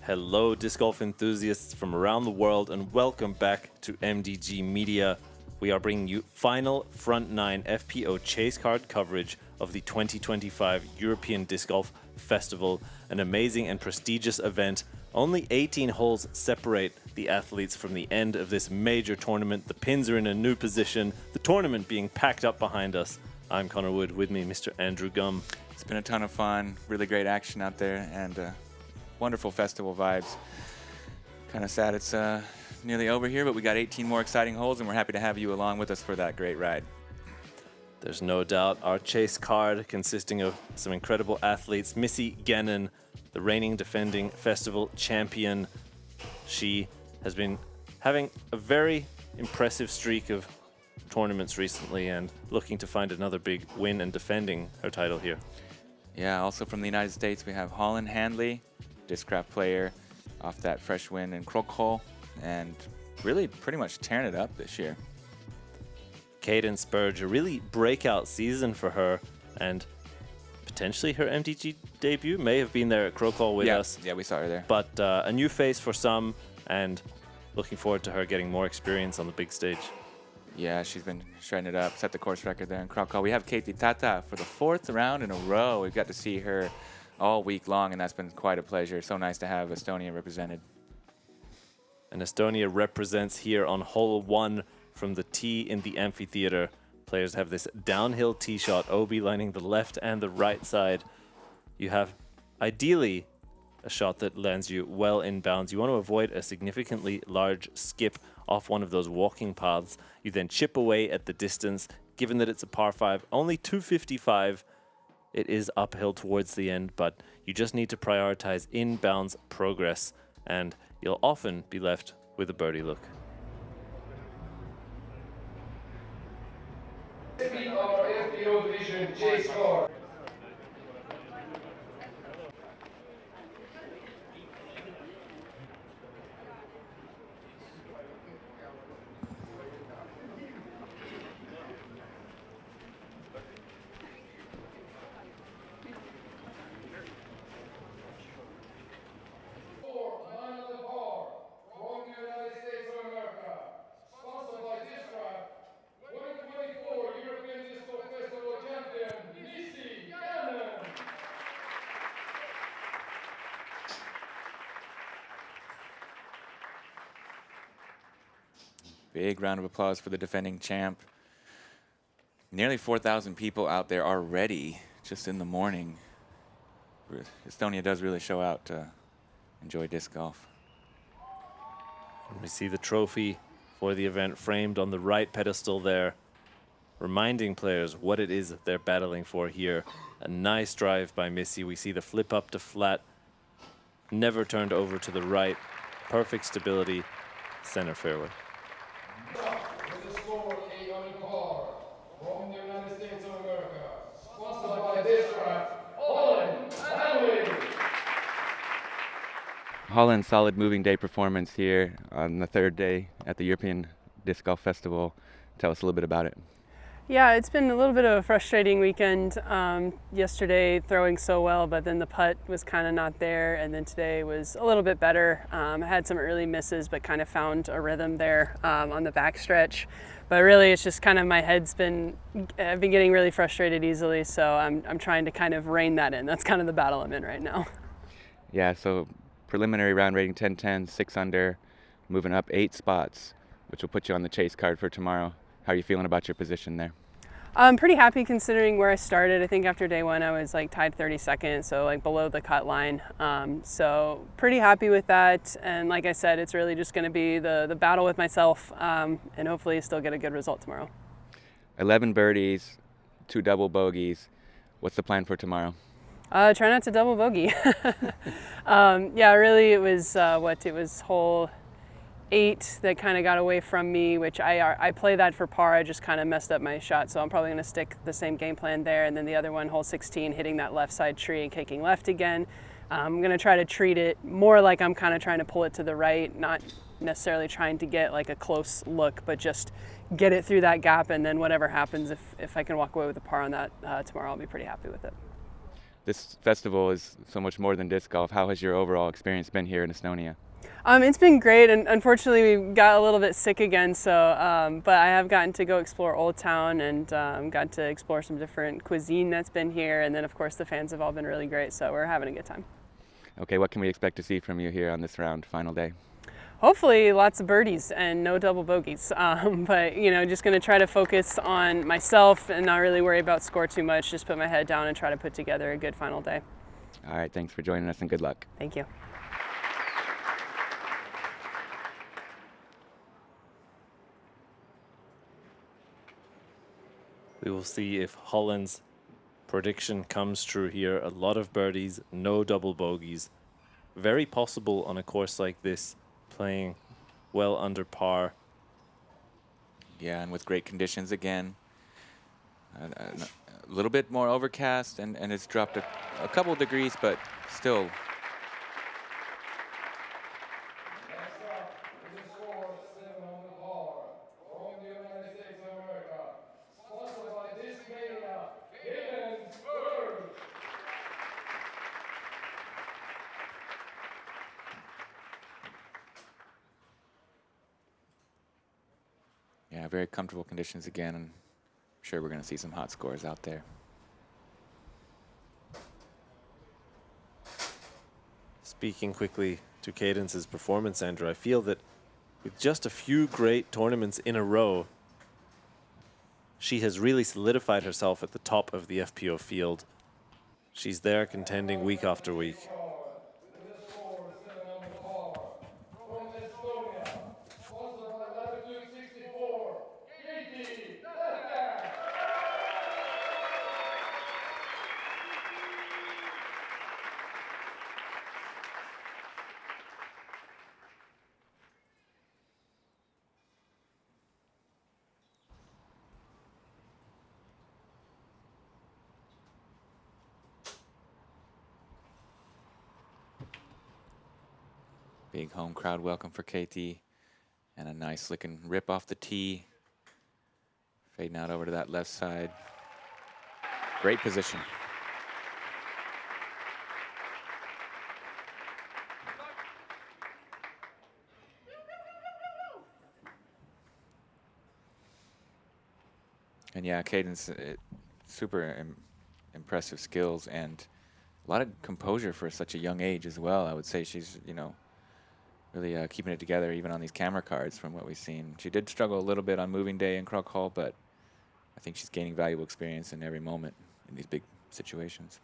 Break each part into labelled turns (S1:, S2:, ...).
S1: Hello, disc golf enthusiasts from around the world, and welcome back to MDG Media. We are bringing you final Front 9 FPO chase card coverage of the 2025 European Disc Golf Festival, an amazing and prestigious event. Only 18 holes separate the athletes from the end of this major tournament. The pins are in a new position, the tournament being packed up behind us. I'm Connor Wood, with me Mr. Andrew Gum.
S2: It's been a ton of fun, really great action out there, and wonderful festival vibes. Kind of sad it's nearly over here, but we got 18 more exciting holes, and we're happy to have you along with us for that great ride.
S1: There's no doubt our chase card consisting of some incredible athletes. Missy Gannon, the reigning defending festival champion. She has been having a very impressive streak of tournaments recently and looking to find another big win and defending her title here.
S2: Yeah, also from the United States, we have Holyn Handley, discraft player, off that fresh win in Krokhol, and really pretty much tearing it up this year.
S1: Cadence, Burge, a really breakout season for her, and potentially her MDG debut may have been there at Krokhol with us.
S2: Yeah, we saw her there.
S1: But a new face for some, and looking forward to her getting more experience on the big stage.
S2: Yeah, she's been shredding it up, set the course record there in Krokhol. We have Keiti Tätte for the 4th round in a row. We've got to see her all week long, and that's been quite a pleasure. So nice to have Estonia represented.
S1: And Estonia represents here on hole 1 from the tee in the amphitheater. Players have this downhill tee shot, OB lining the left and the right side. You have ideally a shot that lands you well inbounds. You want to avoid a significantly large skip off one of those walking paths. You then chip away at the distance. Given that it's a par 5, only 255. It is uphill towards the end, but you just need to prioritize inbounds progress, and you'll often be left with a birdie look.
S3: Our FPO division chase card.
S2: Big round of applause for the defending champ. Nearly 4,000 people out there already, just in the morning. Estonia does really show out to enjoy disc golf.
S1: We see the trophy for the event framed on the right pedestal there, reminding players what it is that they're battling for here. A nice drive by Missy. We see the flip up to flat, never turned over to the right. Perfect stability, center fairway.
S3: With the score 8 on the par from the United States of America, sponsored by discraft, Holyn Handley.
S2: Holyn, solid moving day performance here on the 3rd day at the European Disc Golf Festival. Tell us a little bit about it.
S4: Yeah, it's been a little bit of a frustrating weekend. Yesterday throwing so well, but then the putt was kind of not there, and then today was a little bit better. I had some early misses, but kind of found a rhythm there on the backstretch. But really, it's just kind of my head's I've been getting really frustrated easily, so I'm trying to kind of rein that in. That's kind of the battle I'm in right now.
S2: Yeah, so preliminary round rating 10-10, 6 under, moving up 8 spots, which will put you on the chase card for tomorrow. How are you feeling about your position there?
S4: I'm pretty happy considering where I started. I think after day 1 I was like tied 32nd, so like below the cut line. So pretty happy with that. And like I said, it's really just going to be the battle with myself, and hopefully still get a good result tomorrow. 11
S2: birdies, 2 double bogeys. What's the plan for tomorrow?
S4: Try not to double bogey. Yeah, really it was it was hole 8 that kind of got away from me, which I play that for par. I just kind of messed up my shot, so I'm probably going to stick the same game plan there. And then the other one, hole 16, hitting that left side tree and kicking left again. I'm going to try to treat it more like I'm kind of trying to pull it to the right, not necessarily trying to get like a close look, but just get it through that gap, and then whatever happens, if I can walk away with a par on that tomorrow, I'll be pretty happy with it.
S2: this festival is so much more than disc golf. How has your overall experience been here in Estonia?
S4: It's been great, and unfortunately we got a little bit sick again. So, but I have gotten to go explore Old Town and got to explore some different cuisine that's been here, and then of course the fans have all been really great. So we're having a good time.
S2: Okay, what can we expect to see from you here on this round, final day?
S4: Hopefully lots of birdies and no double bogeys. But you know, just going to try to focus on myself and not really worry about score too much. Just put my head down and try to put together a good final day.
S2: All right, thanks for joining us and good luck.
S4: Thank you.
S1: We will see if Holyn's prediction comes true here. A lot of birdies, no double bogeys. Very possible on a course like this, playing well under par.
S2: Yeah, and with great conditions again. A little bit more overcast, and it's dropped a couple of degrees, but still.
S3: Next up is a score 7 on the par from the United States of America. Sponsored by MDG Media, Cadence, Burge.
S2: Yeah, very comfortable conditions again, and I'm sure we're going to see some hot scores out there.
S1: Speaking quickly to Cadence's performance, Andrew, I feel that with just a few great tournaments in a row, she has really solidified herself at the top of the FPO field. She's there contending week after week.
S3: With a score 7 on the par from Estonia. Sponsored by Latitude 64, Keiti, Tätte.
S2: Big home crowd welcome for Keiti, and a nice looking rip off the tee. Fading out over to that left side. Great position. And yeah, Cadence, super impressive skills and a lot of composure for such a young age as well. I would say she's, you know, really keeping it together even on these camera cards from what we've seen. She did struggle a little bit on moving day in Croc Hall, but I think she's gaining valuable experience in every moment in these big situations.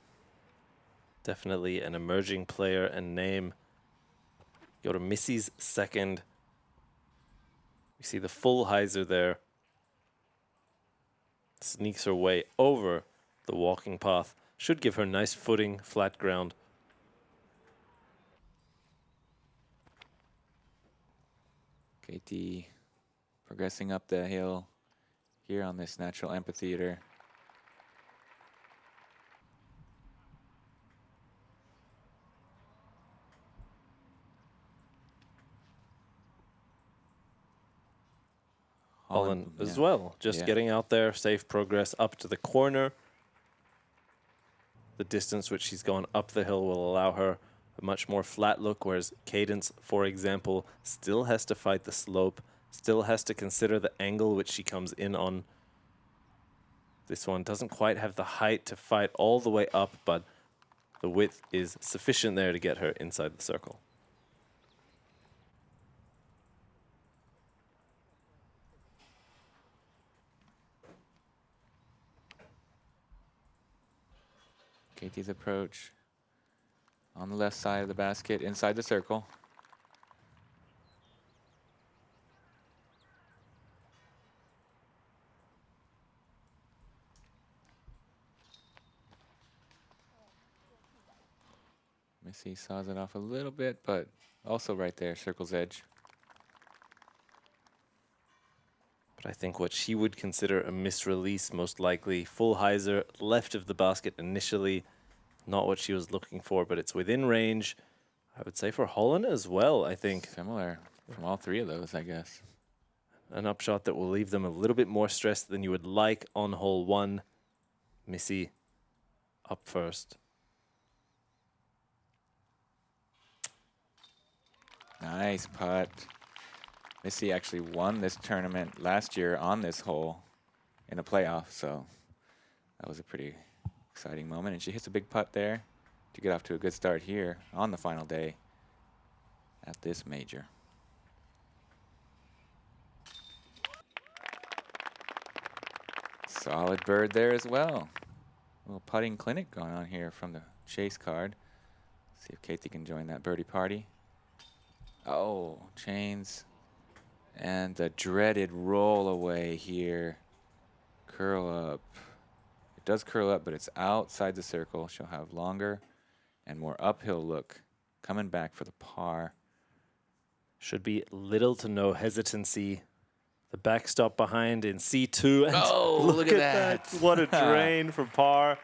S1: Definitely an emerging player and name. Go to Missy's second. We see the full hyzer there. Sneaks her way over the walking path. Should give her nice footing, flat ground.
S2: Keiti progressing up the hill here on this natural amphitheater.
S1: Holyn as
S2: yeah.
S1: well, just
S2: Yeah.
S1: getting out there, safe progress up to the corner. The distance which she's gone up the hill will allow her a much more flat look, whereas Cadence, for example, still has to fight the slope, still has to consider the angle which she comes in on. This one doesn't quite have the height to fight all the way up, but the width is sufficient there to get her inside the circle.
S2: Keiti's approach on the left side of the basket, inside the circle. Missy saws it off a little bit, but also right there, circle's edge.
S1: But I think what she would consider a misrelease, most likely. Full hyzer, left of the basket initially. Not what she was looking for, but it's within range. I would say for Holyn as well, I think.
S2: Similar from all three of those, I guess.
S1: An upshot that will leave them a little bit more stressed than you would like on hole one. Missy up first.
S2: Nice putt. Missy actually won this tournament last year on this hole in a playoff, so that was a pretty exciting moment. And she hits a big putt there to get off to a good start here on the final day at this major. Solid bird there as well. A little putting clinic going on here from the chase card. See if Keiti can join that birdie party. Oh, chains. And the dreaded roll away here. Curl up. It does curl up, but it's outside the circle. She'll have longer and more uphill look coming back for the par.
S1: Should be little to no hesitancy. The backstop behind in C2. And
S2: Oh, look at that.
S1: What a drain for par.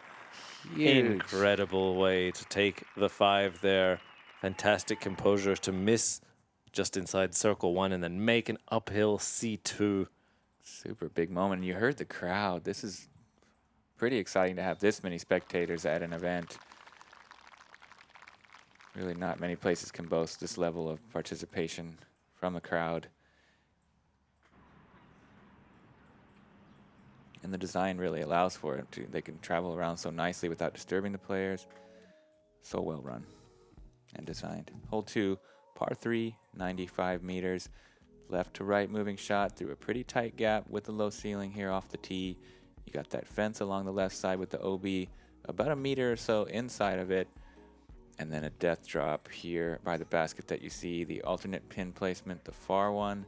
S2: Huge.
S1: Incredible way to take the 5 there. Fantastic composure to miss just inside circle 1 and then make an uphill C2.
S2: Super big moment. And you heard the crowd. This is pretty exciting to have this many spectators at an event. Really not many places can boast this level of participation from the crowd. And the design really allows for it. They can travel around so nicely without disturbing the players. So well run and designed. Hole 2, par 3, 95 meters. Left to right moving shot through a pretty tight gap with the low ceiling here off the tee. You got that fence along the left side with the OB about a meter or so inside of it. And then a death drop here by the basket that you see. The alternate pin placement, the far one.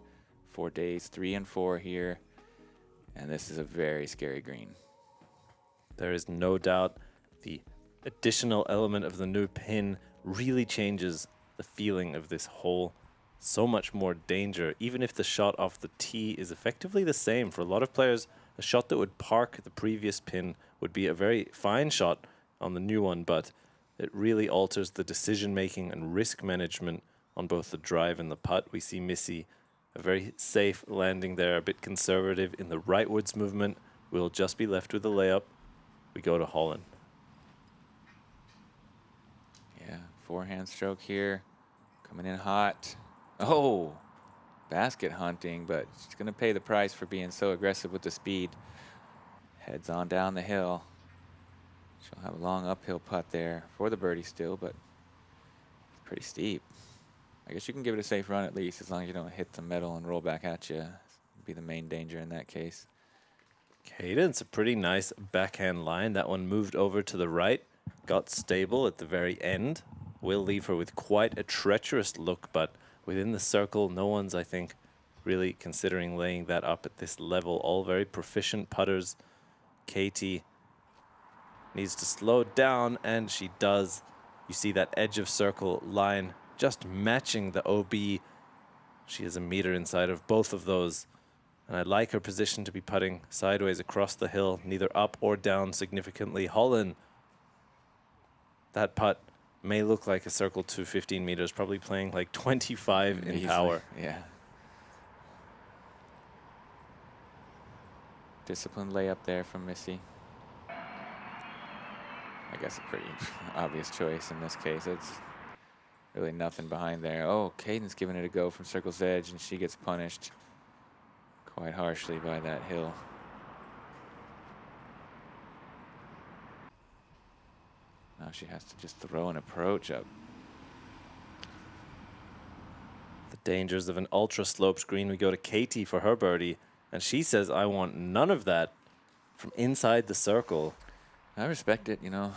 S2: 4 days, 3 and 4 here. And this is a very scary green.
S1: There is no doubt the additional element of the new pin really changes the feeling of this hole. So much more danger, even if the shot off the tee is effectively the same. For a lot of players, a shot that would park the previous pin would be a very fine shot on the new one, but it really alters the decision-making and risk management on both the drive and the putt. We see Missy a very safe landing there, a bit conservative in the rightwards movement. We'll just be left with a layup. We go to Holyn.
S2: Yeah, forehand stroke here. Coming in hot. Oh, basket hunting, but she's going to pay the price for being so aggressive with the speed. Heads on down the hill. She'll have a long uphill putt there for the birdie still, but it's pretty steep. I guess you can give it a safe run at least, as long as you don't hit the metal and roll back at you. Would be the main danger in that case.
S1: Cadence, a pretty nice backhand line. That one moved over to the right, got stable at the very end. Will leave her with quite a treacherous look, but within the circle, no one's, I think, really considering laying that up at this level. All very proficient putters. Keiti needs to slow down, and she does. You see that edge of circle line just matching the OB. She is a meter inside of both of those. And I like her position to be putting sideways across the hill, neither up or down significantly. Holyn, that putt may look like a circle to 15 meters, probably playing like 25 in
S2: Easily,
S1: power.
S2: Yeah. Disciplined layup there from Missy. I guess a pretty obvious choice in this case. It's really nothing behind there. Oh, Cadence giving it a go from circle's edge, and she gets punished quite harshly by that hill. Now she has to just throw an approach up.
S1: The dangers of an ultra sloped green. We go to Keiti for her birdie, and she says, I want none of that from inside the circle.
S2: I respect it, you know.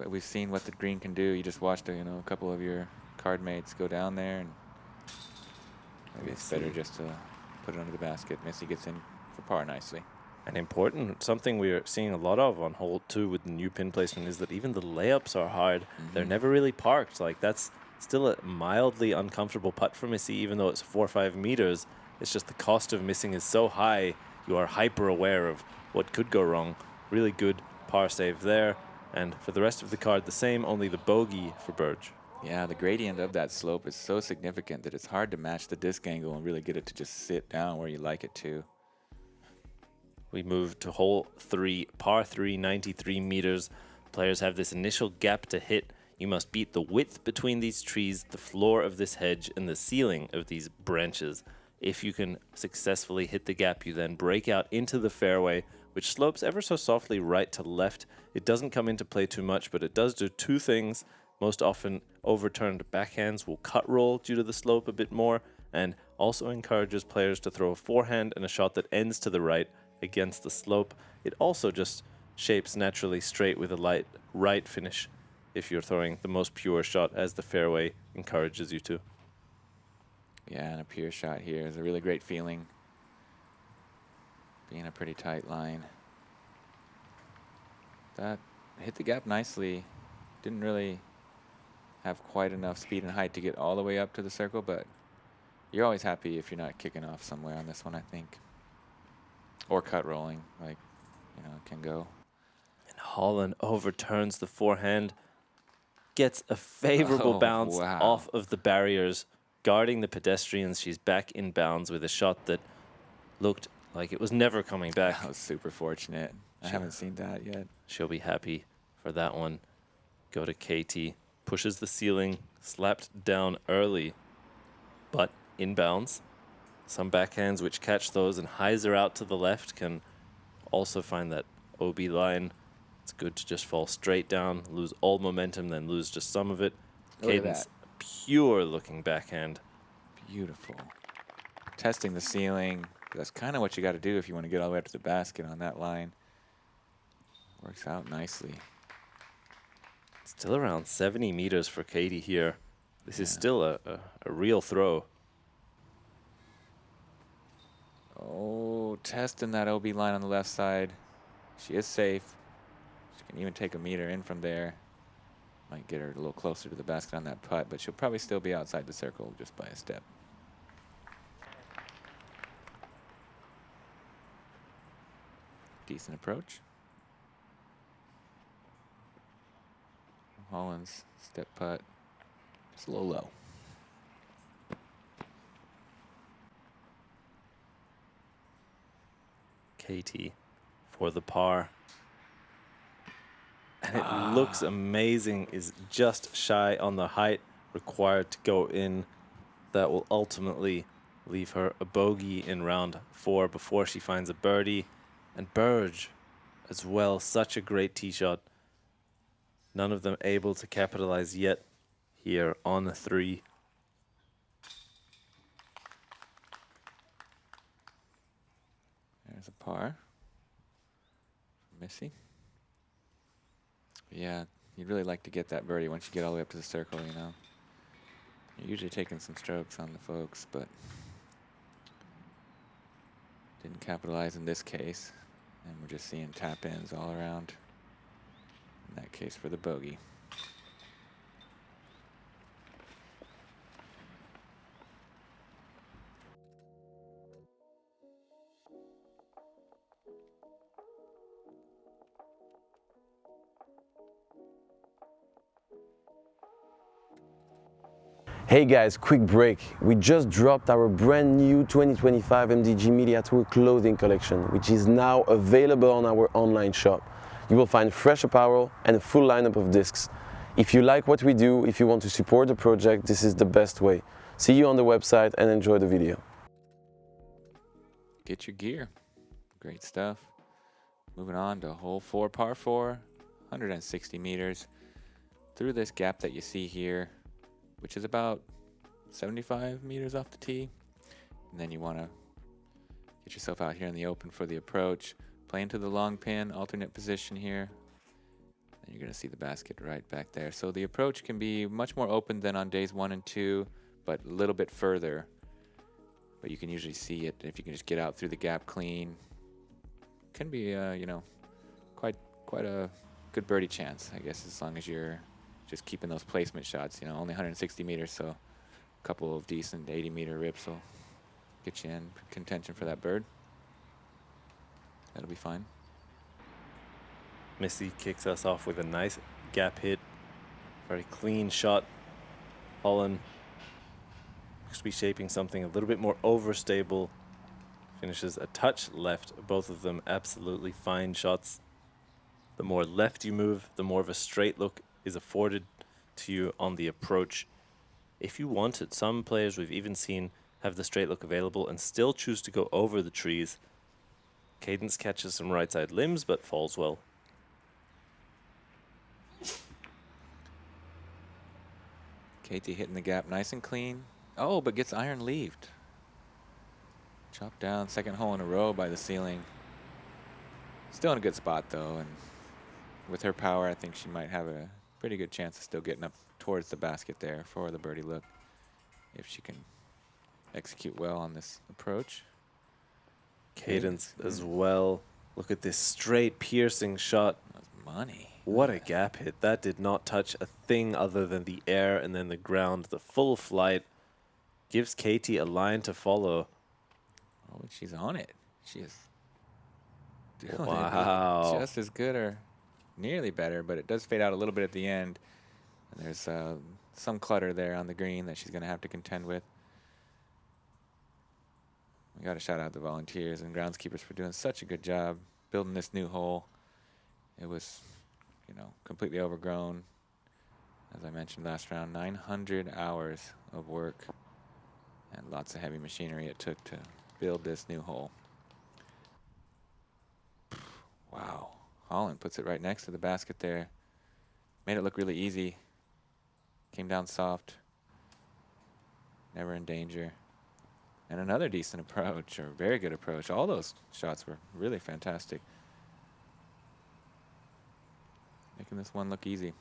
S2: We've seen what the green can do. You just watched, a couple of your card mates go down there, and maybe it's better just to put it under the basket. Missy gets in for par nicely.
S1: And important, something we are seeing a lot of on hole 2 with the new pin placement is that even the layups are hard. They're never really parked. Like, that's still a mildly uncomfortable putt for Missy, even though it's 4 or 5 meters. It's just the cost of missing is so high, you are hyper aware of what could go wrong. Really good par save there. And for the rest of the card, the same, only the bogey for Burge.
S2: Yeah, the gradient of that slope is so significant that it's hard to match the disc angle and really get it to just sit down where you like it to.
S1: We move to hole 3, par 3, 93 meters. Players have this initial gap to hit. You must beat the width between these trees, the floor of this hedge, and the ceiling of these branches. If you can successfully hit the gap, you then break out into the fairway, which slopes ever so softly right to left. It doesn't come into play too much, but it does do two things. Most often, overturned backhands will cut roll due to the slope a bit more, and also encourages players to throw a forehand and a shot that ends to the right against the slope. It also just shapes naturally straight with a light right finish if you're throwing the most pure shot, as the fairway encourages you to.
S2: Yeah, and a pure shot here is a really great feeling. Being a pretty tight line. That hit the gap nicely. Didn't really have quite enough speed and height to get all the way up to the circle, but you're always happy if you're not kicking off somewhere on this one, I think. Or cut rolling, like, you know, it can go.
S1: And Holyn overturns the forehand, gets a favorable bounce off of the barriers, guarding the pedestrians. She's back in bounds with a shot that looked like it was never coming back.
S2: That was super fortunate. I haven't seen that yet.
S1: She'll be happy for that one. Go to Keiti, pushes the ceiling, slapped down early, but inbounds. Some backhands which catch those, and hyzer out to the left can also find that OB line. It's good to just fall straight down, lose all momentum, then lose just some of it. Cadence, pure looking backhand.
S2: Beautiful. Testing the ceiling. That's kind of what you got to do if you want to get all the way up to the basket on that line. Works out nicely.
S1: Still around 70 meters for Keiti here. This is still a real throw.
S2: Oh, testing that OB line on the left side. She is safe. She can even take a meter in from there. Might get her a little closer to the basket on that putt, but she'll probably still be outside the circle just by a step. Decent approach. Holyn's step putt, just a little low.
S1: Keiti for the par. And it looks amazing, is just shy on the height required to go in. That will ultimately leave her a bogey in round 4 before she finds a birdie. And Burge as well, such a great tee shot. None of them able to capitalize yet here on 3.
S2: There's a par. Missy. Yeah, you'd really like to get that birdie once you get all the way up to the circle, you know. You're usually taking some strokes on the folks, but didn't capitalize in this case. And we're just seeing tap-ins all around. In that case for the bogey.
S5: Hey guys, quick break. We just dropped our brand new 2025 MDG Media Tour clothing collection, which is now available on our online shop. You will find fresh apparel and a full lineup of discs. If you like what we do, if you want to support the project, this is the best way. See you on the website and enjoy the video.
S2: Get your gear. Great stuff. Moving on to hole 4, par 4, 160 meters. Through this gap that you see here, which is about 75 meters off the tee. And then you want to get yourself out here in the open for the approach. Play into the long pin, alternate position here. And you're going to see the basket right back there. So the approach can be much more open than on days 1 and 2, but a little bit further. But you can usually see it if you can just get out through the gap clean. Can be, you know, quite a good birdie chance, I guess, as long as you're just keeping those placement shots, you know, only 160 meters, so a couple of decent 80-meter rips will get you in contention for that bird. That'll be fine.
S1: Missy kicks us off with a nice gap hit. Very clean shot. Holyn looks to be shaping something a little bit more overstable. Finishes a touch left. Both of them absolutely fine shots. The more left you move, the more of a straight look is afforded to you on the approach if you want it. Some players we've even seen have the straight look available and still choose to go over the trees. Cadence catches some right side limbs but falls well.
S2: Keiti hitting the gap nice and clean. Oh, but gets iron leaved. Chopped down, second hole in a row by the ceiling. Still in a good spot though, and with her power, I think she might have a pretty good chance of still getting up towards the basket there for the birdie look, if she can execute well on this approach.
S1: Cadence as well. Look at this straight piercing shot.
S2: That's money.
S1: What a gap hit. That did not touch a thing other than the air and then the ground. The full flight gives Keiti a line to follow.
S2: Oh, she's on it. She is doing it
S1: Wow.
S2: just as good or nearly better, but it does fade out a little bit at the end. And there's some clutter there on the green that she's going to have to contend with. We got to shout out the volunteers and groundskeepers for doing such a good job building this new hole. It was, you know, completely overgrown. As I mentioned last round, 900 hours of work and lots of heavy machinery it took to build this new hole. Wow. Holyn puts it right next to the basket there. Made it look really easy. Came down soft. Never in danger. And another decent approach, or very good approach. All those shots were really fantastic. Making this one look easy.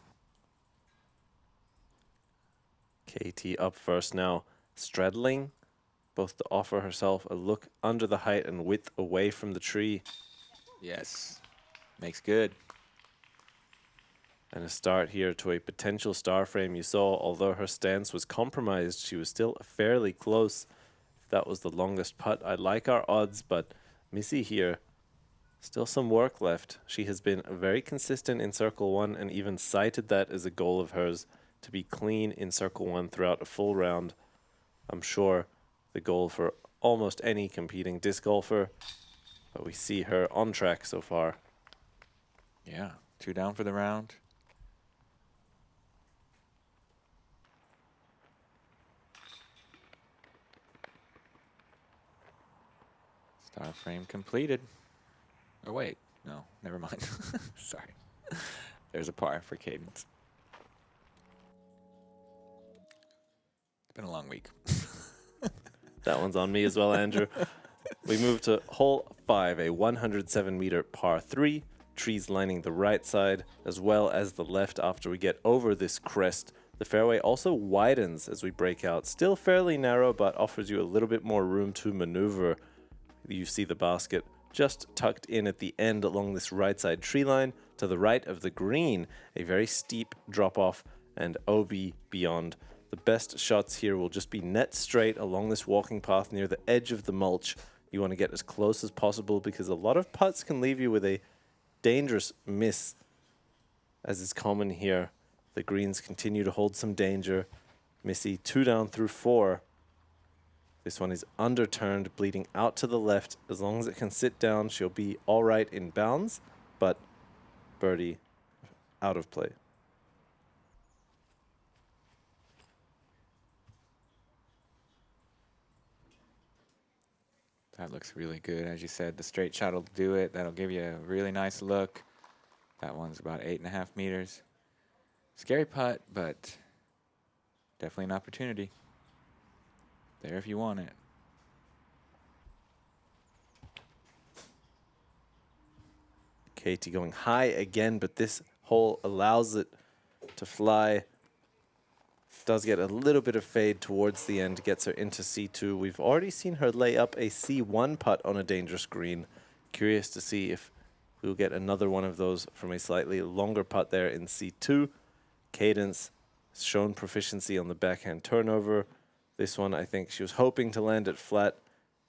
S1: Keiti up first now, straddling, both to offer herself a look under the height and width away from the tree.
S2: Yes. Makes good.
S1: And a start here to a potential star frame. You saw, although her stance was compromised, she was still fairly close. If that was the longest putt, I like our odds, but Missy here, still some work left. She has been very consistent in Circle 1 and even cited that as a goal of hers, to be clean in Circle 1 throughout a full round. I'm sure the goal for almost any competing disc golfer, but we see her on track so far.
S2: Yeah. 2 down for the round. Star frame completed. Oh, wait. No, never mind. Sorry. There's a par for Cadence. It's been a long week.
S1: That one's on me as well, Andrew. We move to hole 5, a 107-meter par 3. Trees lining the right side as well as the left after we get over this crest. The fairway also widens as we break out. Still fairly narrow, but offers you a little bit more room to maneuver. You see the basket just tucked in at the end along this right side tree line. To the right of the green, a very steep drop off and OB beyond. The best shots here will just be net straight along this walking path near the edge of the mulch. You want to get as close as possible because a lot of putts can leave you with a dangerous miss, as is common here. The greens continue to hold some danger. Missy 2 down through 4. This one is underturned, bleeding out to the left. As long as it can sit down, she'll be all right in bounds, but birdie out of play.
S2: That looks really good. As you said, the straight shot will do it. That'll give you a really nice look. That one's about 8.5 meters. Scary putt, but definitely an opportunity. There if you want it.
S1: Keiti going high again, but this hole allows it to fly. Does get a little bit of fade towards the end, gets her into C2. We've already seen her lay up a C1 putt on a dangerous green. Curious to see if we'll get another one of those from a slightly longer putt there in C2. Cadence has shown proficiency on the backhand turnover. This one, I think she was hoping to land it flat.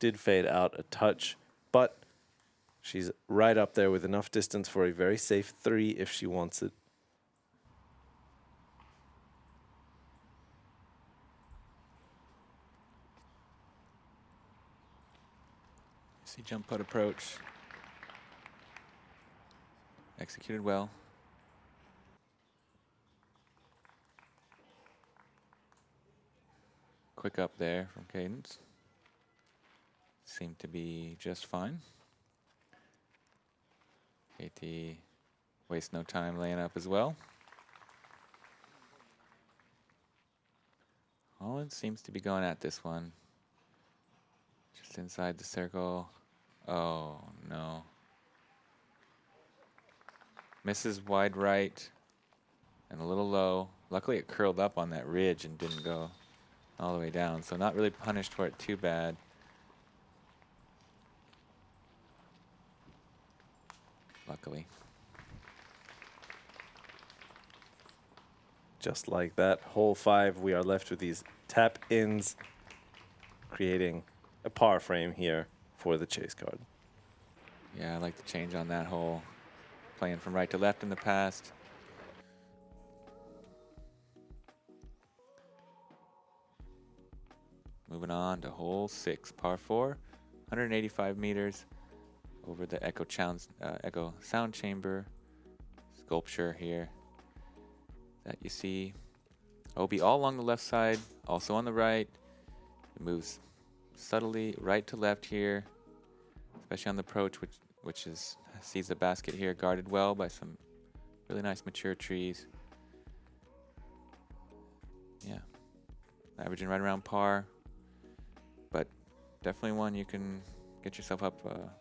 S1: Did fade out a touch, but she's right up there with enough distance for a very safe 3 if she wants it.
S2: See jump putt approach. Executed well. quick up there from Cadence. Seemed to be just fine. Keiti wastes no time laying up as well. Holyn seems to be going at this one. Just inside the circle. Oh, no. Misses wide right and a little low. Luckily, it curled up on that ridge and didn't go all the way down, so not really punished for it too bad. Luckily.
S1: Just like that, hole 5, we are left with these tap-ins, creating a par frame here for the chase card.
S2: Yeah, I like the change on that hole. Playing from right to left in the past. Moving on to hole 6, par 4, 185 meters over the echo sound chamber sculpture here that you see. OB all along the left side, also on the right. It moves subtly right to left here, especially on the approach, which sees the basket here guarded well by some really nice mature trees. Yeah, averaging right around par, but definitely one you can get yourself up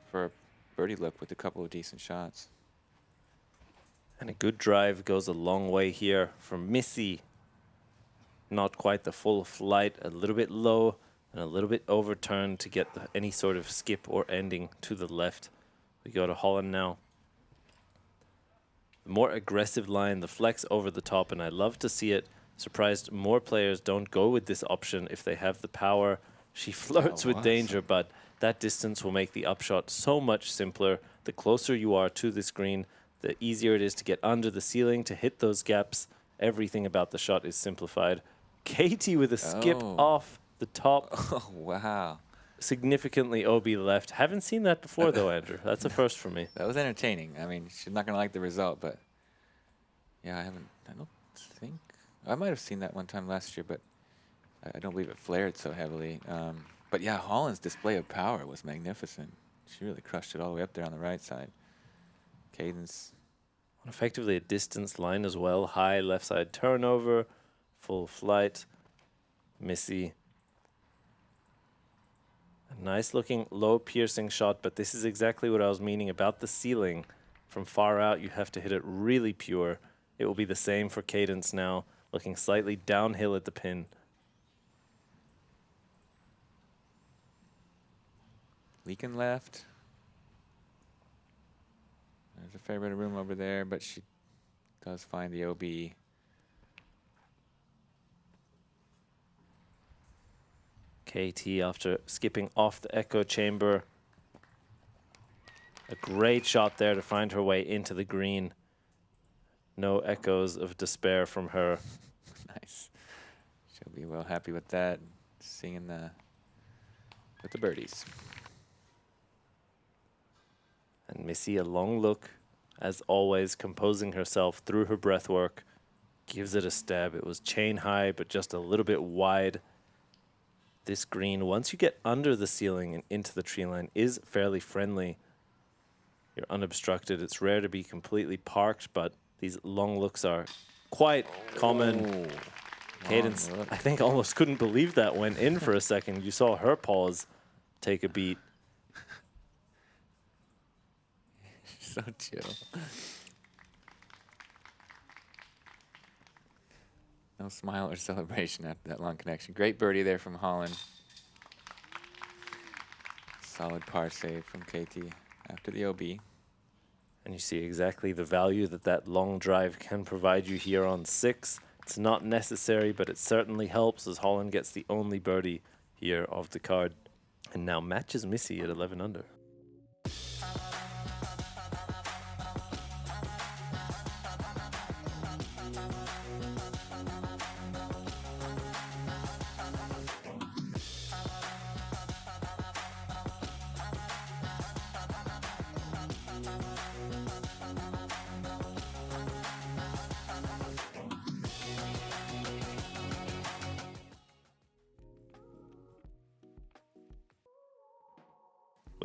S2: for a birdie look with a couple of decent shots.
S1: And a good drive goes a long way here from Missy. Not quite the full flight, a little bit low and a little bit overturned to get any sort of skip or ending to the left. We go to Holyn now. The more aggressive line, the flex over the top, and I love to see it. Surprised more players don't go with this option if they have the power. She flirts with danger, but that distance will make the upshot so much simpler. The closer you are to this green, the easier it is to get under the ceiling, to hit those gaps. Everything about the shot is simplified. Keiti with a skip off the top.
S2: Oh, wow.
S1: Significantly OB left. Haven't seen that before, though, Andrew. That's a first for me.
S2: That was entertaining. I mean, she's not going to like the result, but yeah, I don't think. I might have seen that one time last year, but I don't believe it flared so heavily. But yeah, Holyn's display of power was magnificent. She really crushed it all the way up there on the right side. Cadence.
S1: Effectively a distance line as well. High left side turnover. Full flight. Missy. A nice looking low piercing shot, but this is exactly what I was meaning about the ceiling. From far out, you have to hit it really pure. It will be the same for Cadence now, looking slightly downhill at the pin.
S2: Leaking left. There's a fair bit of room over there, but she does find the OB.
S1: Keiti after skipping off the echo chamber. A great shot there to find her way into the green. No echoes of despair from her.
S2: Nice. She'll be well happy with that. Singing with the birdies.
S1: And Missy, a long look, as always, composing herself through her breath work. Gives it a stab. It was chain high, but just a little bit wide. This green, once you get under the ceiling and into the tree line, is fairly friendly. You're unobstructed. It's rare to be completely parked, but these long looks are quite common. Cadence, I think, almost couldn't believe that went in for a second. You saw her pause take a beat.
S2: So chill. No smile or celebration after that long connection. Great birdie there from Holyn. Solid par save from Keiti after the OB.
S1: And you see exactly the value that that long drive can provide you here on 6. It's not necessary, but it certainly helps as Holyn gets the only birdie here of the card. And now matches Missy at 11 under.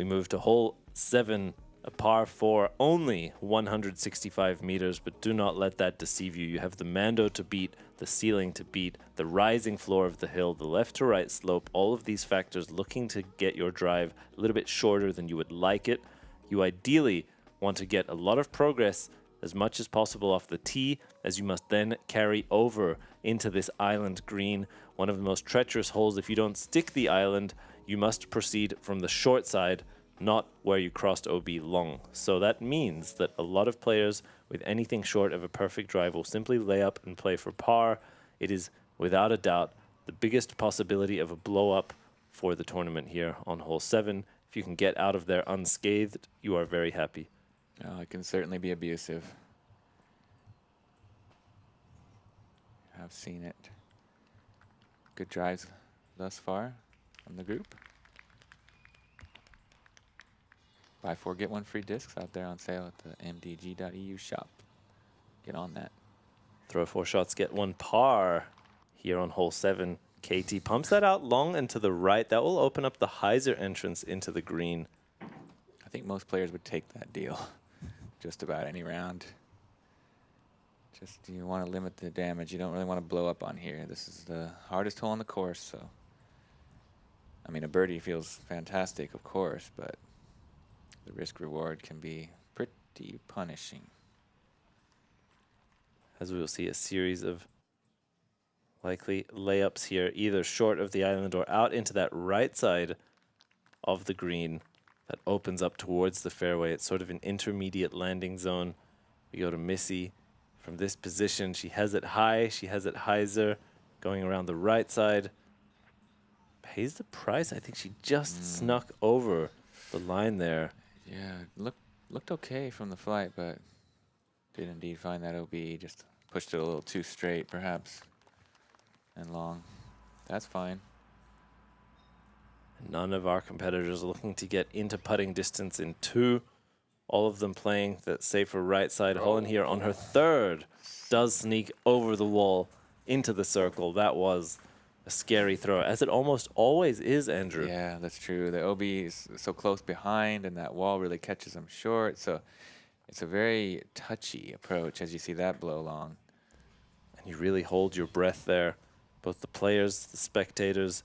S1: We move to hole 7, a par 4, only 165 meters, but do not let that deceive you. You have the Mando to beat, the ceiling to beat, the rising floor of the hill, the left to right slope, all of these factors looking to get your drive a little bit shorter than you would like it. You ideally want to get a lot of progress as much as possible off the tee, as you must then carry over into this island green, one of the most treacherous holes. If you don't stick the island, you must proceed from the short side, not where you crossed OB long. So that means that a lot of players with anything short of a perfect drive will simply lay up and play for par. It is without a doubt the biggest possibility of a blow up for the tournament here on hole 7. If you can get out of there unscathed, you are very happy.
S2: Oh, it can certainly be abusive. I've seen it. Good drives thus far from the group. Buy 4, get 1 free discs out there on sale at the MDG.eu shop. Get on that.
S1: Throw 4 shots, get 1 par here on hole 7. Keiti pumps that out long and to the right. That will open up the hyzer entrance into the green.
S2: I think most players would take that deal just about any round. Just you want to limit the damage. You don't really want to blow up on here. This is the hardest hole on the course, so I mean, a birdie feels fantastic, of course, but the risk reward can be pretty punishing.
S1: As we will see a series of likely layups here, either short of the island or out into that right side of the green that opens up towards the fairway. It's sort of an intermediate landing zone. We go to Missy. From this position, she has it high, she has it hyzer, going around the right side. Pays the price. I think she just snuck over the line there.
S2: Yeah, looked okay from the flight, but did indeed find that OB. Just pushed it a little too straight, perhaps, and long. That's fine.
S1: None of our competitors are looking to get into putting distance in 2. All of them playing that safer right side. Holyn here on her 3rd does sneak over the wall into the circle. That was a scary throw, as it almost always is, Andrew.
S2: Yeah, that's true. The OB is so close behind, and that wall really catches them short. So it's a very touchy approach as you see that blow long.
S1: And you really hold your breath there. Both the players, the spectators,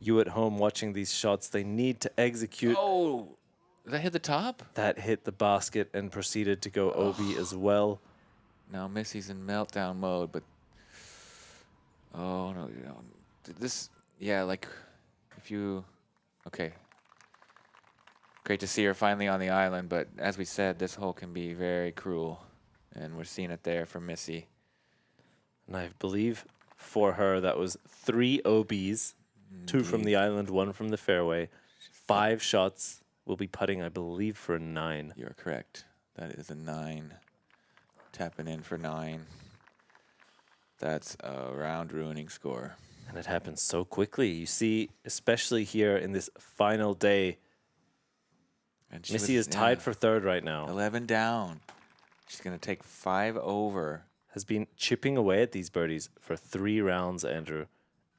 S1: you at home watching these shots, they need to execute.
S2: Oh, did that hit the top?
S1: That hit the basket and proceeded to go OB as well.
S2: Now Missy's in meltdown mode, but oh no, you know, this, yeah, like if you, okay. Great to see her finally on the island, but as we said, this hole can be very cruel, and we're seeing it there for Missy.
S1: And I believe for her, that was 3 OBs, 2 from the island, 1 from the fairway. 5 shots. Will be putting, I believe, for a 9.
S2: You're correct. That is a 9. Tapping in for 9. That's a round-ruining score.
S1: And it happens so quickly. You see, especially here in this final day,
S2: And
S1: Missy is tied for 3rd right now.
S2: 11 down. She's going to take 5 over.
S1: Has been chipping away at these birdies for 3 rounds, Andrew.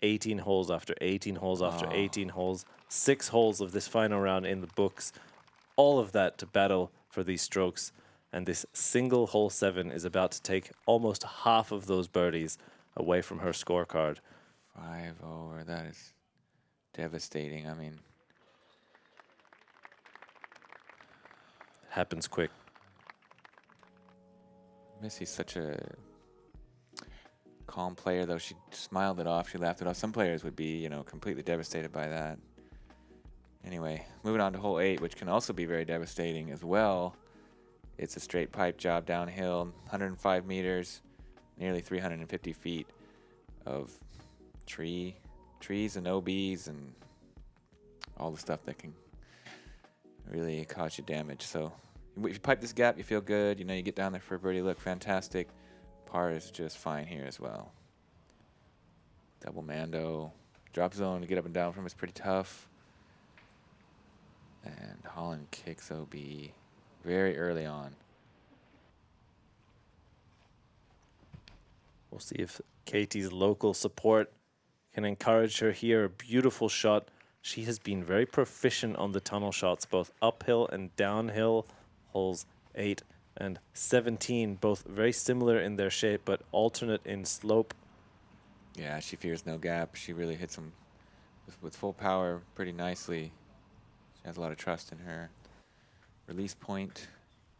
S1: 18 holes after 18 holes after 18 holes. 6 holes of this final round in the books. All of that to battle for these strokes. And this single hole 7 is about to take almost half of those birdies away from her scorecard.
S2: 5 over. That is devastating. I mean,
S1: It happens quick.
S2: Missy's such a calm player, though. She smiled it off. She laughed it off. Some players would be, you know, completely devastated by that. Anyway, moving on to hole 8, which can also be very devastating as well. It's a straight pipe job downhill, 105 meters, nearly 350 feet of trees and OBs and all the stuff that can really cause you damage. So if you pipe this gap, you feel good. You know, you get down there for a birdie, look fantastic. Par is just fine here as well. Double Mando. Drop zone to get up and down from is pretty tough. And Holyn kicks OB very early on.
S1: We'll see if Keiti's local support can encourage her here. A beautiful shot. She has been very proficient on the tunnel shots, both uphill and downhill. Holes 8 and 17, both very similar in their shape, but alternate in slope.
S2: Yeah, she fears no gap. She really hits them with full power pretty nicely. She has a lot of trust in her release point.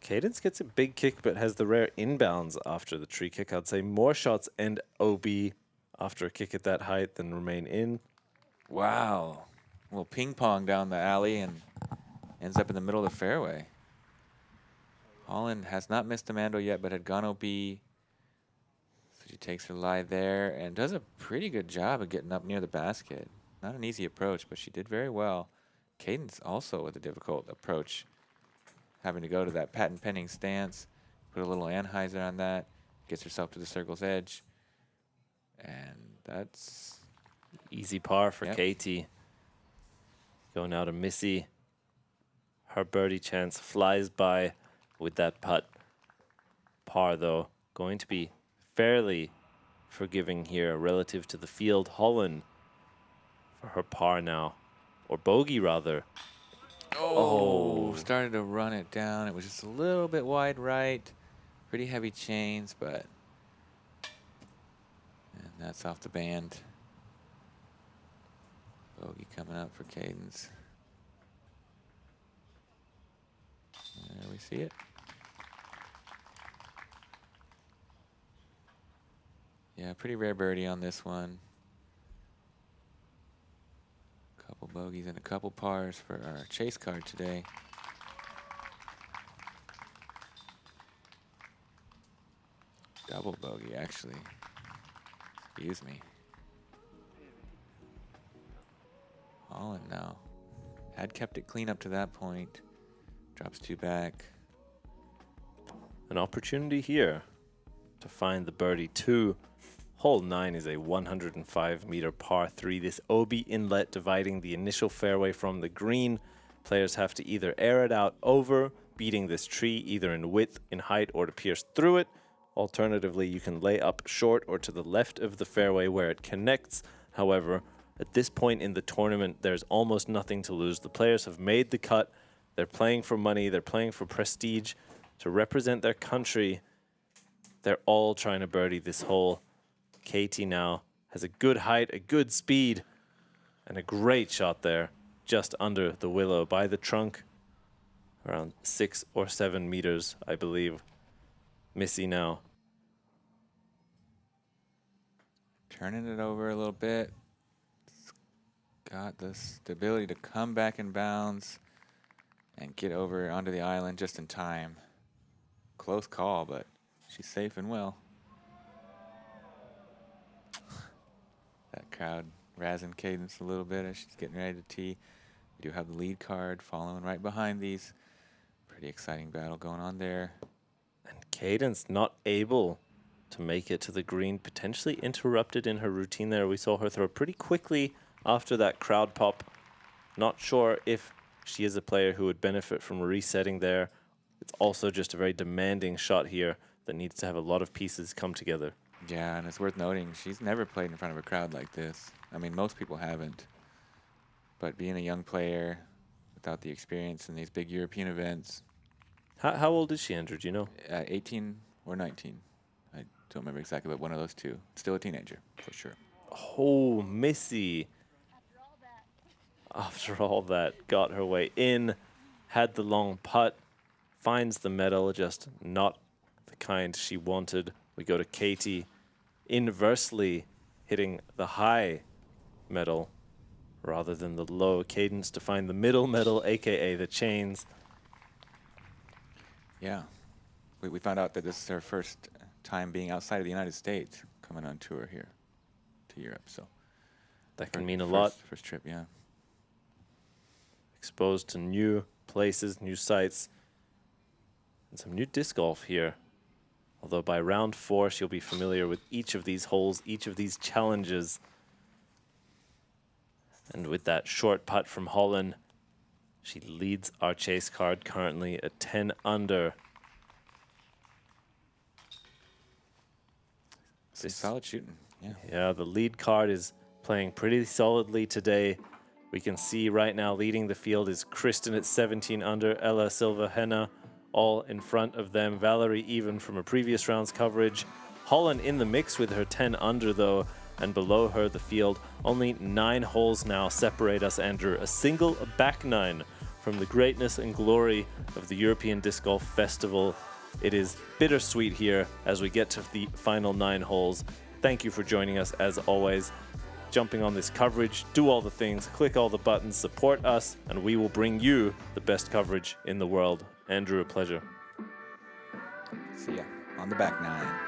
S1: Cadence gets a big kick, but has the rare inbounds after the tree kick. I'd say more shots end OB after a kick at that height than remain in.
S2: Wow. A little ping pong down the alley and ends up in the middle of the fairway. Holyn has not missed a Mando yet, but had gone OB. So she takes her lie there and does a pretty good job of getting up near the basket. Not an easy approach, but she did very well. Cadence also with a difficult approach, having to go to that patent pending stance, put a little Anheuser on that, gets herself to the circle's edge. And that's
S1: Easy par for
S2: Yep.
S1: Keiti. Going out to Missy. Her birdie chance flies by with that putt. Par, though, going to be fairly forgiving here relative to the field. Holyn for her par now, or bogey rather.
S2: Oh, started to run it down. It was just a little bit wide right. Pretty heavy chains, but and that's off the band. Bogey coming up for Cadence. There we see it. Yeah, pretty rare birdie on this one. Couple bogeys and a couple pars for our chase card today. Double bogey, actually. Excuse me. Holyn now. Had kept it clean up to that point. Drops 2 back.
S1: An opportunity here to find the birdie 2. Hole 9 is a 105-meter par 3. This OB inlet dividing the initial fairway from the green. Players have to either air it out over, beating this tree either in width, in height, or to pierce through it. Alternatively, you can lay up short or to the left of the fairway where it connects. However, at this point in the tournament, there's almost nothing to lose. The players have made the cut. They're playing for money. They're playing for prestige to represent their country. They're all trying to birdie this hole. Keiti now has a good height, a good speed, and a great shot there, just under the willow by the trunk, around 6 or 7 meters, I believe. Missy now.
S2: Turning it over a little bit. It's got the stability to come back in bounds and get over onto the island just in time. Close call, but she's safe and well. That crowd razzing Cadence a little bit as she's getting ready to tee. We do have the lead card following right behind these. Pretty exciting battle going on there.
S1: And Cadence not able to make it to the green, potentially interrupted in her routine there. We saw her throw pretty quickly after that crowd pop. Not sure if she is a player who would benefit from resetting there. It's also just a very demanding shot here that needs to have a lot of pieces come together.
S2: Yeah, and it's worth noting, she's never played in front of a crowd like this. I mean, most people haven't. But being a young player without the experience in these big European events,
S1: How old is she, Andrew? Do you know?
S2: 18 or 19. I don't remember exactly, but one of those two. Still a teenager, for sure.
S1: Oh, Missy. After all that, got her way in, had the long putt, finds the medal, just not the kind she wanted. We go to Keiti, inversely hitting the high medal rather than the low. Cadence to find the middle medal, a.k.a. the chains.
S2: Yeah. We found out that this is her first time being outside of the United States, coming on tour here to Europe. So
S1: That can mean a lot.
S2: First trip, yeah.
S1: Exposed to new places, new sites, and some new disc golf here. Although by round 4, she'll be familiar with each of these holes, each of these challenges. And with that short putt from Holyn, she leads our chase card currently at 10 under.
S2: Some solid shooting, yeah.
S1: Yeah, the lead card is playing pretty solidly today. We can see right now leading the field is Kristen at 17 under, Ella Silva Henna all in front of them. Valerie even from a previous round's coverage. Holyn in the mix with her 10 under though, and below her the field. Only 9 holes now separate us, Andrew. A single back 9 from the greatness and glory of the European Disc Golf Festival. It is bittersweet here as we get to the final 9 holes. Thank you for joining us as always. Jumping on this coverage, do all the things, click all the buttons, support us, and we will bring you the best coverage in the world. Andrew, a pleasure.
S2: See ya on the back 9.